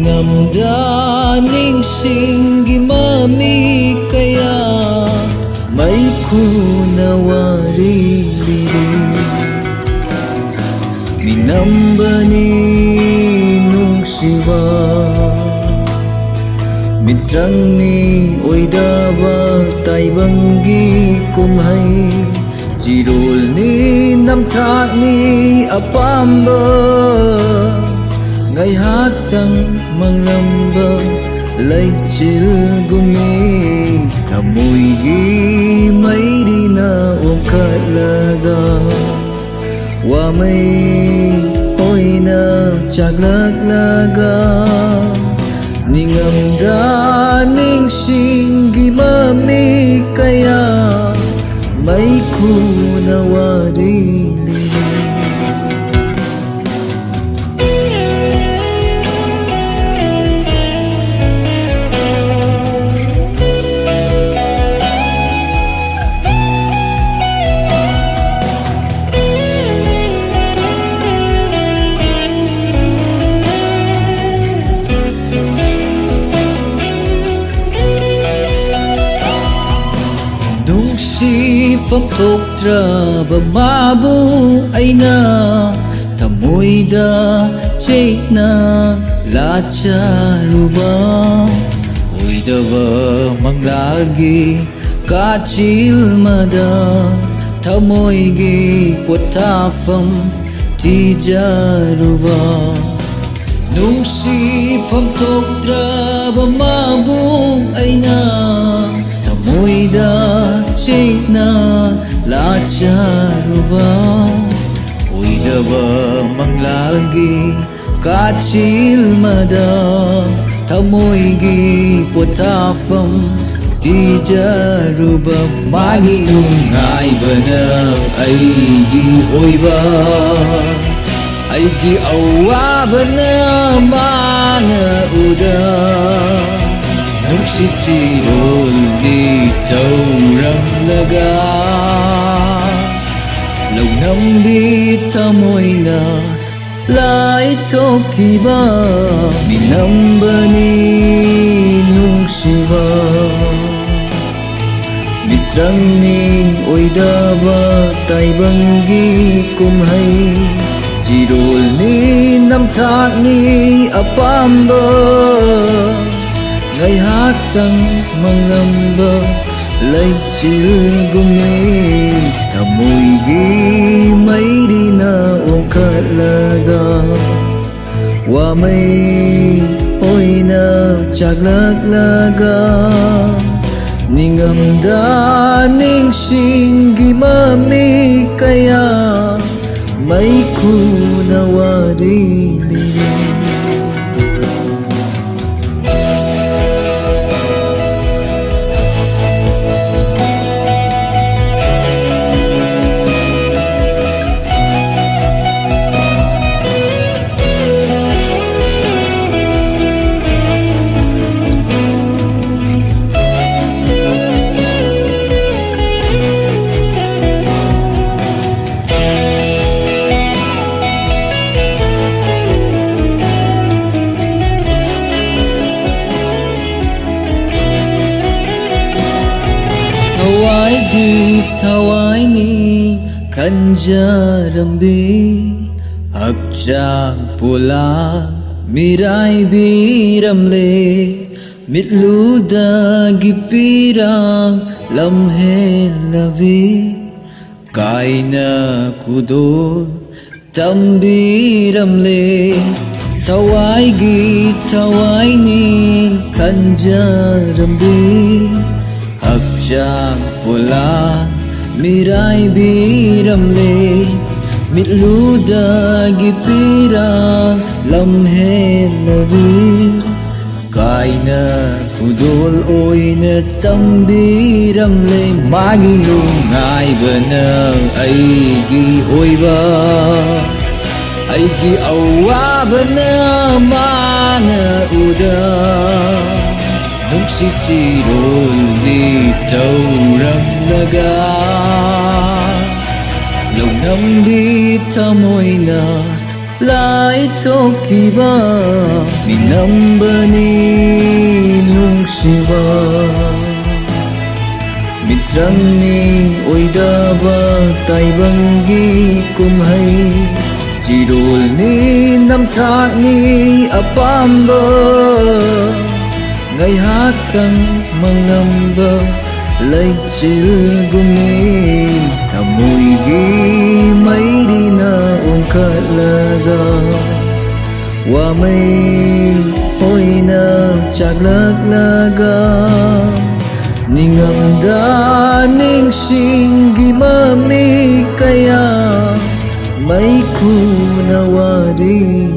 Ningamda ningsing gimami kaya may kunawarili Minambani nung siwa Mitrang ni oidaba taibanggi kumhay Jirul ni namtak ni apamba Ngay hatang manglamba lay chil gumi Kamoy gi may di na ukalaga Wa may oy na chaglaglaga Ningamda ningsing gimami kaya may kunawarili Si phong thục tra và ma bu ai na Thamoy da chế na la cha ruba Oi da va manglagi ka chil mada Thamoy gi quata pham ti ja ruba Nung si phong thục tra và ma bu ai na Thamoy da chế na la cha ruba Oi da va manglagi ka chil mada Thamoy gi quata pham ti ja ruba Magi nungai bana ai gi oi ba Ai gi awa bana mana uda Nung si chirol gi tàu râm laga Lâu năm bi thamoy na lai toki ba Minambani nung siwa Mitrang ni oidaba taibanggi kumhay Jirol ni namtak ni apamba Ngay hatang manglamba lay chil gumi Thamoy gi may di na ukalaga Wa may oy na chaglaglaga Ningamda ningsing gimami kaya may kunawarili Thawai gi thawai ni kanjarambi Hakjang pula mirai biramle Mitluda gipirang lamhe lavi Kaina kudol tambiramle Thawai gi thawai ni kanjarambi Hakjang pula mirai biramle Mitluda gipirang lamhe lavi Kaina kudol oy na tambiramle Magi nungai bana ay gi oy ba Ay gi awa bana mana uda Nung si chirol di tàu râm laga Lâu năm đi thamoy na lai tokiba minambani nungsiba mitrangni oidaba taibangi kumhai jirolni namthakni apamba ngaihakang mangamba laichil gumi tamoygi mairina ongkatlaga wamay oina chaglaklaga ningamda ningsinggi mami kaya may kunawari